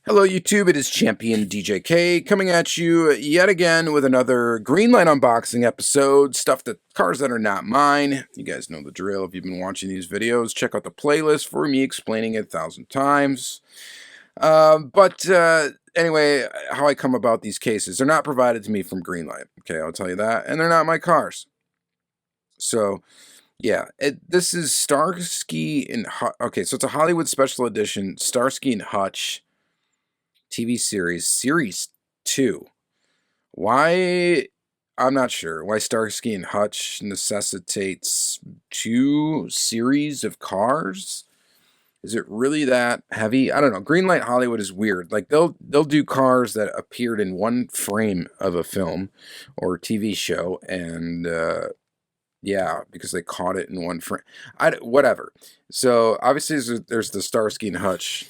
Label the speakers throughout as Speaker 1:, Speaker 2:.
Speaker 1: Hello YouTube, it is Champion DJK coming at you yet again with another Greenlight unboxing episode, stuff that cars that are not mine. You guys know the drill if you've been watching these videos. Check out the playlist for me explaining it 1,000 times. Anyway, how I come about these cases. They're not provided to me from Greenlight, okay, I'll tell you that, and they're not my cars. So, yeah, this is Starsky and Hutch. Okay, so it's a Hollywood Special Edition Starsky and Hutch TV series, Series 2. Why? I'm not sure. Why Starsky and Hutch necessitates 2 series of cars? Is it really that heavy? I don't know. Greenlight Hollywood is weird. Like they'll do cars that appeared in one frame of a film or TV show, and yeah, because they caught it in one frame. Whatever. So obviously there's the Starsky and Hutch,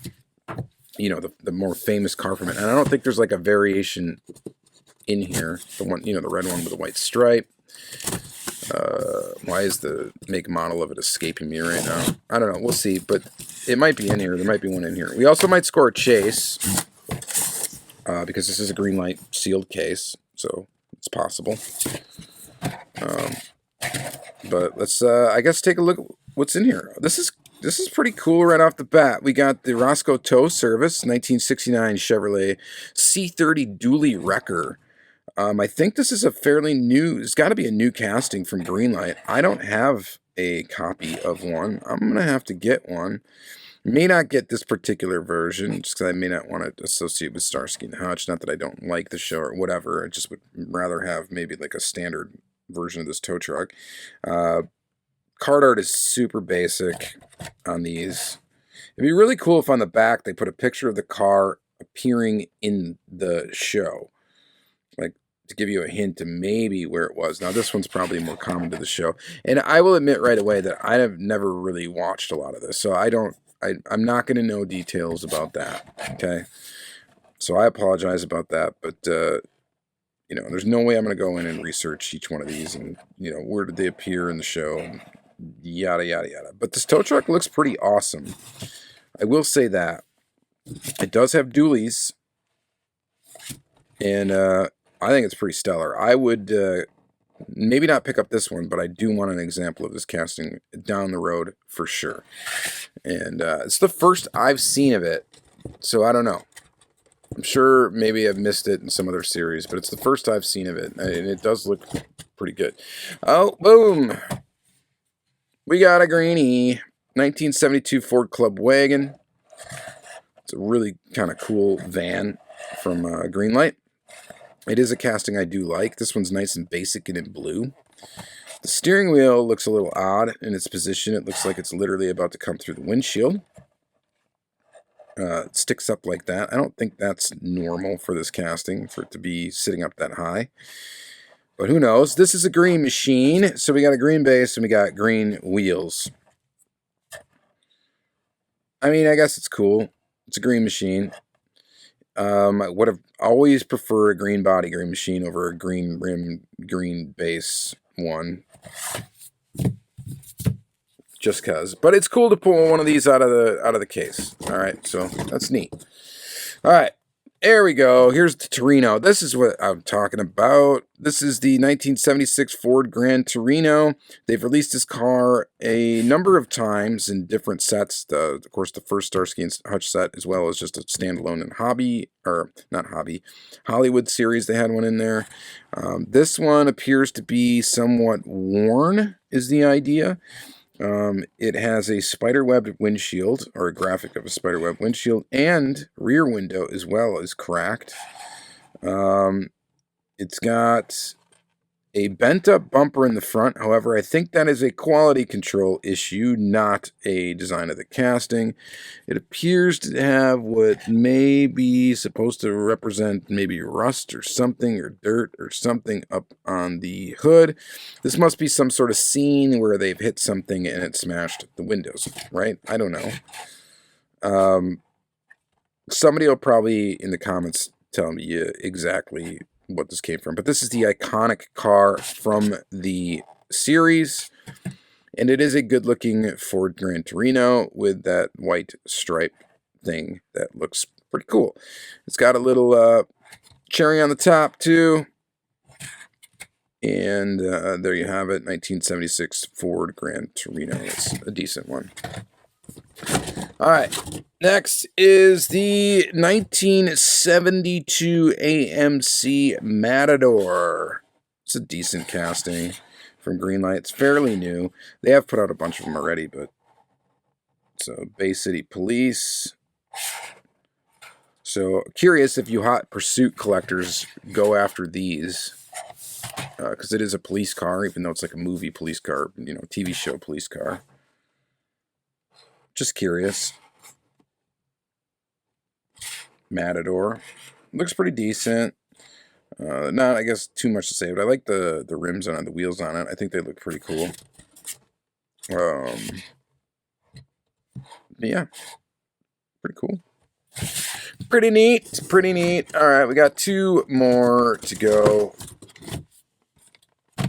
Speaker 1: you know, the more famous car from it. And I don't think there's like a variation in here. The one, you know, the red one with the white stripe. Why is the make model of it escaping me right now? I don't know. We'll see. But it might be in here. There might be one in here. We also might score a chase because this is a Greenlight sealed case. So it's possible. But let's, I guess, take a look at what's in here. This is pretty cool right off the bat. We got the Roscoe Tow Service 1969 Chevrolet C30 Dually Wrecker. I think this is a fairly new, it's got to be a new casting from Greenlight. I don't have a copy of one. I'm going to have to get one. May not get this particular version, just because I may not want to associate with Starsky and Hutch. Not that I don't like the show or whatever. I just would rather have maybe like a standard version of this tow truck. Card art is super basic on these. It'd be really cool if on the back they put a picture of the car appearing in the show. Like, to give you a hint to maybe where it was. Now, this one's probably more common to the show. And I will admit right away that I have never really watched a lot of this. So I'm not going to know details about that, okay? So I apologize about that. But, you know, there's no way I'm going to go in and research each one of these and, you know, where did they appear in the show and yada, yada, yada. But this tow truck looks pretty awesome. I will say that. It does have dualies. And I think it's pretty stellar. I would maybe not pick up this one, but I do want an example of this casting down the road for sure. And it's the first I've seen of it, so I don't know. I'm sure maybe I've missed it in some other series, but it's the first I've seen of it, and it does look pretty good. Oh, boom! We got a greenie. 1972 Ford Club Wagon. It's a really kind of cool van from Greenlight. It is a casting I do like. This one's nice and basic and in blue. The steering wheel looks a little odd in its position. It looks like it's literally about to come through the windshield. It sticks up like that. I don't think that's normal for this casting, for it to be sitting up that high. But who knows? This is a green machine. So we got a green base and we got green wheels. I mean, I guess it's cool. It's a green machine. I would have always preferred a green body green machine over a green rim green base one, just cause. But it's cool to pull one of these out of the case. All right, so that's neat. All right, there we go. Here's the Torino. This is what I'm talking about. This is the 1976 Ford Grand Torino. They've released this car a number of times in different sets. Of course, the first Starsky and Hutch set, as well as just a standalone and Hollywood series. They had one in there. This one appears to be somewhat worn, is the idea. It has a spiderweb windshield, or a graphic of a spiderweb windshield, and rear window as well is cracked. It's got a bent up bumper in the front. However, I think that is a quality control issue, not a design of the casting. It appears to have what may be supposed to represent maybe rust or something, or dirt or something up on the hood. This must be some sort of scene where they've hit something and it smashed the windows, right? I don't know. Somebody will probably in the comments tell me exactly what this came from, but this is the iconic car from the series, and it is a good-looking Ford Grand Torino with that white stripe thing that looks Pretty cool. It's got a little cherry on the top too. And there you have it, 1976 Ford Gran Torino. It's a decent one. All right, next is the 1972 AMC Matador. It's a decent casting from Greenlight. It's fairly new. They have put out a bunch of them already, but so Bay City Police. So curious if you hot pursuit collectors go after these. Because it is a police car, even though it's like a movie police car, you know, TV show police car. Just curious. Matador. Looks pretty decent. Not, I guess, too much to say, but I like the rims on it, the wheels on it. I think they look pretty cool. Yeah. Pretty cool. Pretty neat. Pretty neat. All right, we got two more to go.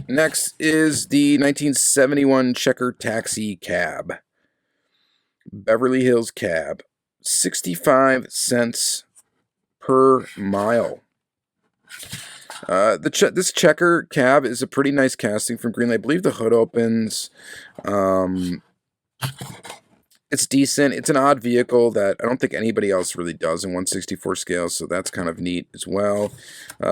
Speaker 1: Next is the 1971 Checker Taxi Cab. Beverly Hills Cab. 65 cents per mile. This Checker Cab is a pretty nice casting from Greenlight. I believe the hood opens. It's decent. It's an odd vehicle that I don't think anybody else really does in 1/64 scale, so that's kind of neat as well.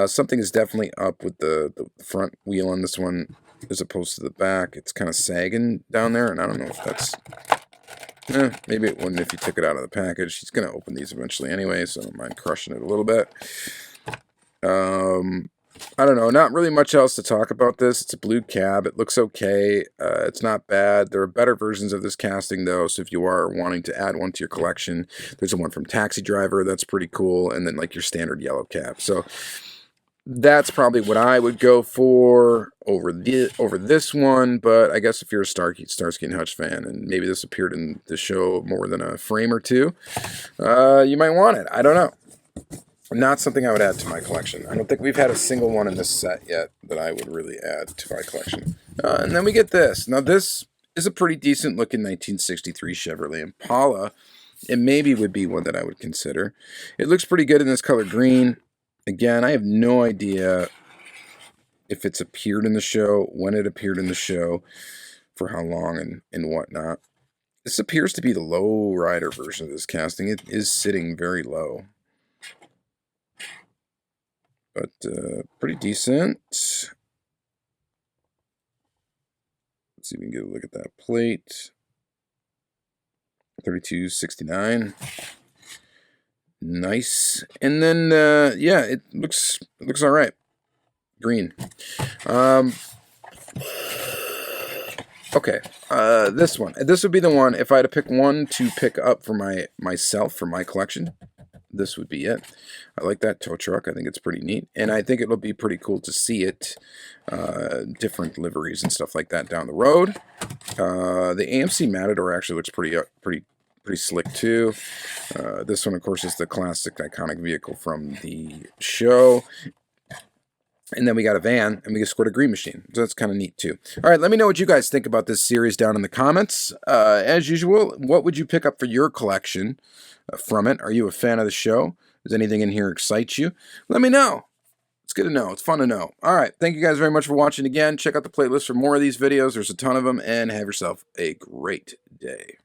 Speaker 1: Something is definitely up with the front wheel on this one as opposed to the back. It's kind of sagging down there, and I don't know if that's... maybe it wouldn't if you took it out of the package. He's going to open these eventually anyway, so I don't mind crushing it a little bit. I don't know, not really much else to talk about this. It's a blue cab. It looks okay. It's not bad. There are better versions of this casting, though, so if you are wanting to add one to your collection, there's a one from Taxi Driver. That's pretty cool, and then like your standard yellow cab. So that's probably what I would go for over this one, but I guess if you're a Starsky and Hutch fan, and maybe this appeared in the show more than a frame or two, you might want it. I don't know. Not something I would add to my collection. I don't think we've had a single one in this set yet that I would really add to my collection. And then we get this. Now this is a pretty decent looking 1963 Chevrolet Impala. It maybe would be one that I would consider. It looks pretty good in this color green. Again, I have no idea if it's appeared in the show, when it appeared in the show, for how long and whatnot. This appears to be the low rider version of this casting. It is sitting very low. But pretty decent. Let's see if we can get a look at that plate. 3269. Nice. And then yeah, it looks all right. Green. Okay. This one. This would be the one if I had to pick one to pick up for myself for my collection. This would be it. I like that tow truck. I think it's pretty neat, and I think it'll be pretty cool to see it, different liveries and stuff like that down the road. The AMC Matador actually looks pretty slick too. This one, of course, is the classic iconic vehicle from the show. And then we got a van, and we just scored a green machine. So that's kind of neat, too. All right, let me know what you guys think about this series down in the comments. As usual, what would you pick up for your collection from it? Are you a fan of the show? Does anything in here excite you? Let me know. It's good to know. It's fun to know. All right, thank you guys very much for watching again. Check out the playlist for more of these videos. There's a ton of them, and have yourself a great day.